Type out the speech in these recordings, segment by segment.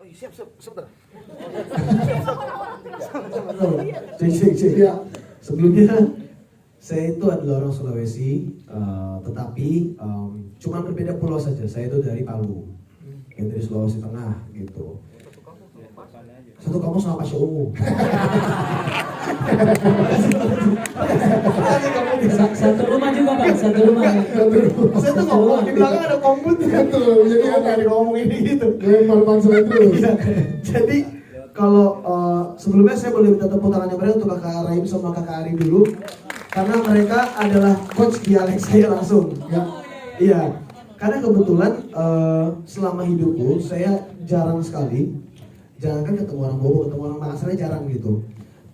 Oh iya, siap, sebentar. Cek. Ya. Sebelumnya saya itu adalah orang Sulawesi, tetapi cuma berbeda pulau saja. Saya itu dari Palu, yang dari Sulawesi Tengah gitu. Satu kampus sama Pasha Ungu. Satu rumah juga Bang, satu rumah. Saya tuh ngomong di belakang ada komputer tuh, jadi tadi ngomong ini gitu. Lempar pansel terus. Jadi kalau sebelumnya saya boleh minta tepuk tangannya mereka untuk kakak Raim sama kakak Ari dulu, karena mereka adalah coach dialek saya langsung. Ya, iya. Karena kebetulan selama hidupku saya jarang sekali. Jangan kan ketemu orang Bobo, ketemu orang Makassar jarang gitu.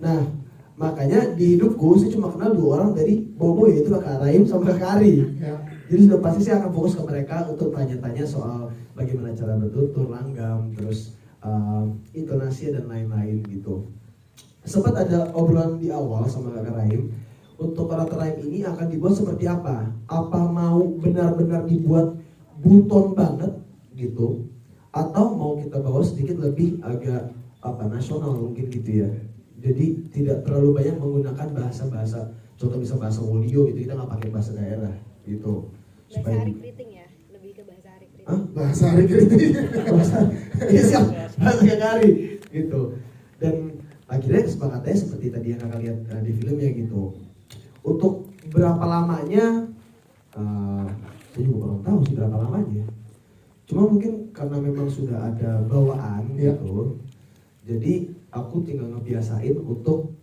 Nah, makanya di hidupku saya cuma kenal 2 orang dari Bobo, yaitu kakak Raim sama kakak Ari. Ya. Jadi sudah pasti saya akan fokus ke mereka untuk tanya-tanya soal bagaimana cara bertutur, langgam, terus intonasi dan lain-lain gitu. Sempat ada obrolan di awal sama kakak Raim, untuk karakter Raim ini akan dibuat seperti apa? Apa mau benar-benar dibuat buton banget gitu? Atau mau kita bawa sedikit lebih agak nasional mungkin gitu ya. Jadi tidak terlalu banyak menggunakan bahasa-bahasa, contoh bisa bahasa Wolio gitu, kita nggak pakai bahasa daerah gitu. Bahasa Ari Kriting ya, lebih ke bahasa Ari Kriting. Bahasa Ari Kriting. Iya siap, bahasa Ari gitu. Dan akhirnya kesepakatannya seperti tadi yang kakak lihat di filmnya gitu. Untuk berapa lamanya, saya juga kurang tahu sih berapa lamanya. Cuma mungkin karena memang sudah ada bawaan gitu, jadi aku tinggal ngebiasain untuk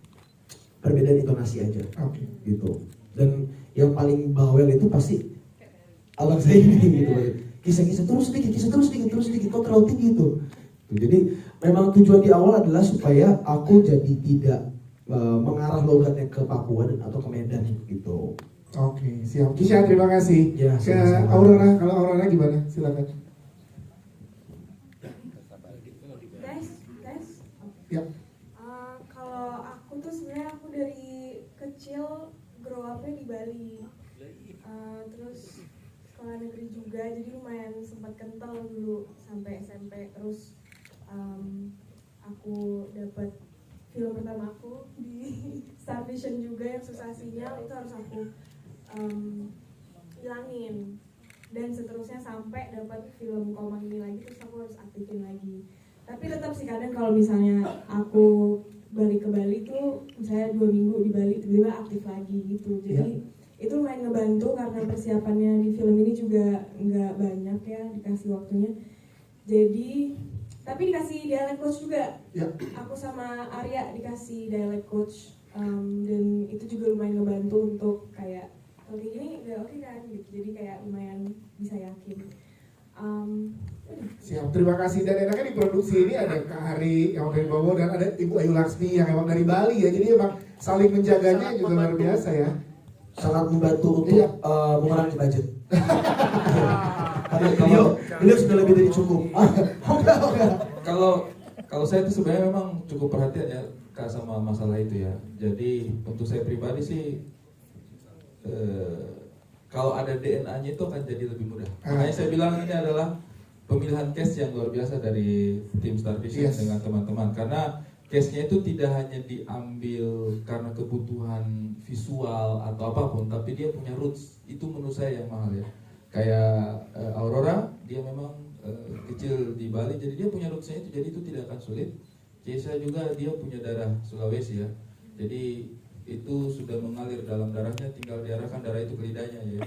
perbedaan intonasi aja, gitu. Dan yang paling bawel itu pasti abang saya ini gitu, kisah-kisah terus dikit, kok terlalu tinggi itu. Jadi memang tujuan di awal adalah supaya aku jadi tidak mengarah logatnya ke Papua atau ke Medan gitu. Oke, siap. Kisha, terima kasih. Ya, Aurora, kalau Aurora gimana? Silakan. Guys. Ya. Kalau aku tuh sebenarnya aku dari kecil grow up-nya di Bali. Terus sekolah negeri juga, jadi lumayan sempat kental dulu sampai SMP. Terus aku dapat film pertama aku di Star Vision juga yang susah sinyal, itu harus aku hilangin. Dan seterusnya sampai dapat film Komang ini lagi, terus aku harus aktifin lagi. Tapi tetap sih kadang kalau misalnya aku balik ke Bali tuh, misalnya 2 minggu di Bali, tiba-tiba aktif lagi gitu. Jadi itu lumayan ngebantu karena persiapannya di film ini juga nggak banyak ya dikasih waktunya. Jadi, tapi dikasih dialect coach juga. Aku sama Arya dikasih dialect coach, dan itu juga lumayan ngebantu untuk kayak oke gini udah oke kan gitu. Jadi kayak lumayan bisa yakin. Siap, terima kasih. Dan enaknya di produksi ini ada Kak Hari yang dari Bobo dan ada Ibu Ayu Laksmi yang emang dari Bali ya. Jadi emang saling menjaganya juga luar biasa ya. Sangat membantu untuk mengurangi budget. Karena beliau sudah lebih dari cukup. Kalau saya itu sebenarnya memang cukup perhatian ya Kak sama masalah itu ya. Jadi untuk saya pribadi sih kalau ada DNA-nya itu akan jadi lebih mudah. Makanya saya bilang ini adalah pemilihan cast yang luar biasa dari tim Star Vision dengan teman-teman. Karena case-nya itu tidak hanya diambil karena kebutuhan visual atau apapun, tapi dia punya roots. Itu menurut saya yang mahal ya. Kayak Aurora, dia memang kecil di Bali, jadi dia punya roots-nya itu, jadi itu tidak akan sulit. Keisha juga dia punya darah Sulawesi ya. Jadi itu sudah mengalir dalam darahnya, tinggal diarahkan darah itu ke lidahnya ya.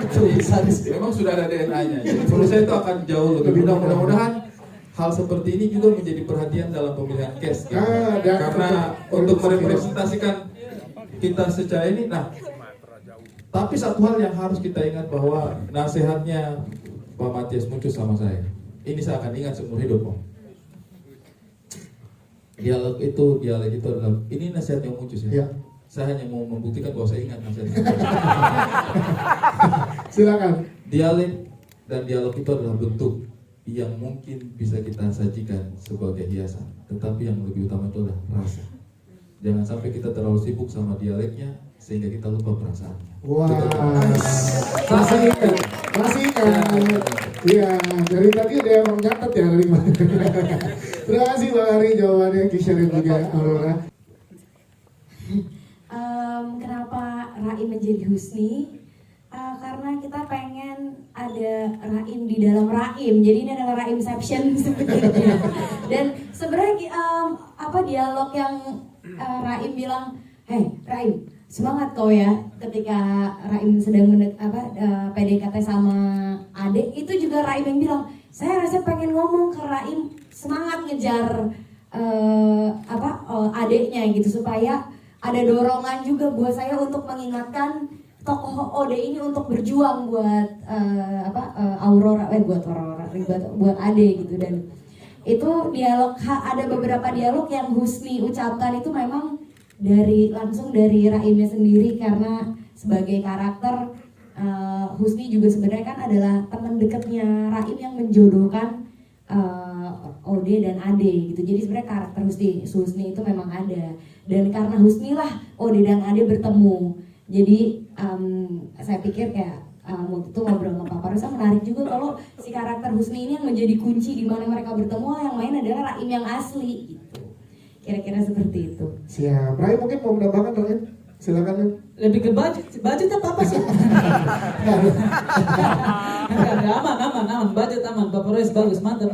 Jadi memang sudah ada DNA-nya. Jadi menurut saya itu akan jauh lebih mudah. Mudah-mudahan hal seperti ini juga menjadi perhatian dalam pemilihan cast gitu. Karena untuk merepresentasikan kita secara ini, nah tapi satu hal yang harus kita ingat bahwa nasihatnya Pak Matias Muncul sama saya, ini saya akan ingat seumur hidup Om. Dialog itu adalah, ini nasihat yang muncul ya. Saya hanya mau membuktikan bahwa saya ingat nasihatnya. Silakan. Dialog itu adalah bentuk yang mungkin bisa kita sajikan sebagai hiasan, tetapi yang lebih utama itu adalah rasa. Jangan sampai kita terlalu sibuk sama dialeknya sehingga kita lupa perasaannya. Wah, masih ingat. Iya, dari tadi ada yang nyatet ya dari mana. Terima kasih Bang Ari jawabannya, Kisha dan juga Aurora. Kenapa Raim menjadi Husni? Karena kita pengen ada Raim di dalam Raim, jadi ini adalah Raimception sebenarnya. Dan sebenarnya dialog yang Raim bilang, "Hei Raim, semangat kau ya," ketika Raim sedang PDKT sama adik, itu juga Raim yang bilang, "Saya rasa pengen ngomong ke Raim semangat ngejar adiknya gitu, supaya ada dorongan juga buat saya untuk mengingatkan tokoh Ode ini untuk berjuang buat buat Ade gitu." Dan itu dialog, ada beberapa dialog yang Husni ucapkan itu memang langsung dari Raimnya sendiri, karena sebagai karakter Husni juga sebenarnya kan adalah teman dekatnya Raim yang menjodohkan Ode dan Ade gitu. Jadi sebenarnya karakter Husni itu memang ada, dan karena Husni lah Ode dan Ade bertemu. Jadi saya pikir kayak waktu itu ngobrol sama Papa Rosa, menarik juga kalau si karakter Husni ini yang menjadi kunci di mana mereka bertemu, yang main adalah Raim yang asli gitu. Kira-kira seperti itu. Siap. Rai mungkin mau menambahkan Rai? Silakan. Lebih ke budget apa sih? Enggak, aman, budget aman, Bapak Royce bagus, mantap.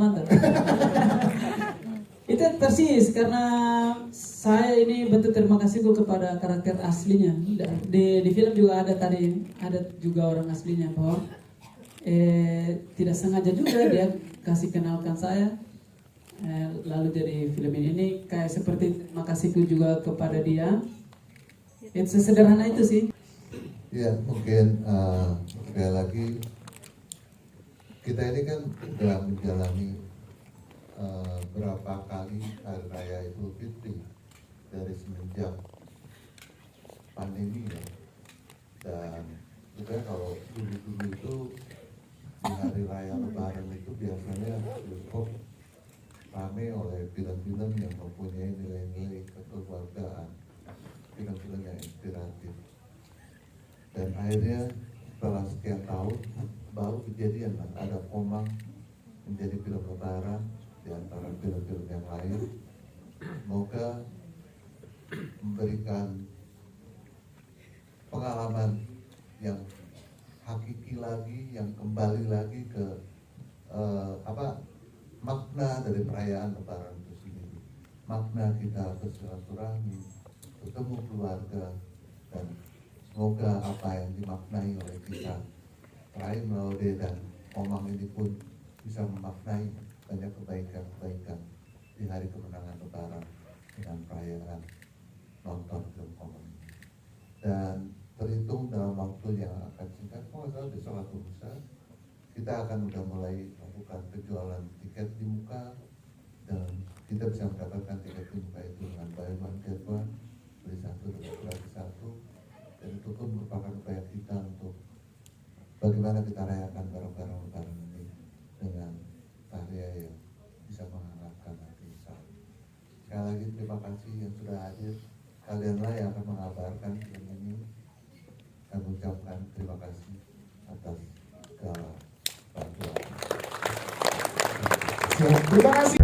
Itu persis karena saya ini betul terima kasih kepada karakter aslinya. Di film juga ada juga orang aslinya, bahwa tidak sengaja juga dia kasih kenalkan saya. Lalu jadi film ini kayak seperti makasihku juga kepada dia. Itu sesederhana itu sih. Ya mungkin sekali lagi kita ini kan sudah menjalani berapa kali hari raya Idul Fitri dari semenjak pandemi ya. Dan juga kalau dulu itu di hari raya Lebaran itu biasanya bioskop rame oleh film-film yang mempunyai nilai-nilai kekeluargaan, film-film yang inspiratif. Dan akhirnya setelah sekian tahun baru kejadian ada Komang menjadi film Lebaran di antara film-film yang lain. Semoga memberikan pengalaman yang hakiki lagi, yang kembali lagi ke makna dari perayaan Lebaran itu sendiri. Makna kita bersilaturahmi, bertemu keluarga, dan semoga apa yang dimaknai oleh kita, Raim, Laude, dan Komang ini pun bisa memaknai banyak kebaikan-kebaikan di hari kemenangan Lebaran dengan perayaan nonton film Komang ini. Dan terhitung dalam waktu yang akan singkat, besok atau lusa, kita akan sudah mulai melakukan penjualan tiket di muka, dan kita bisa mendapatkan tiket di muka itu dengan buy one get one, beli satu dapat gratis satu. Dan itu pun merupakan upaya kita untuk bagaimana kita rayakan bareng-bareng Lebaran ini dengan karya yang bisa menghangatkan hati saling. Sekali lagi terima kasih yang sudah hadir. Kalianlah yang akan mengabarkan film ini. Kami ucapkan terima kasih atas segala bantuan. Terima kasih.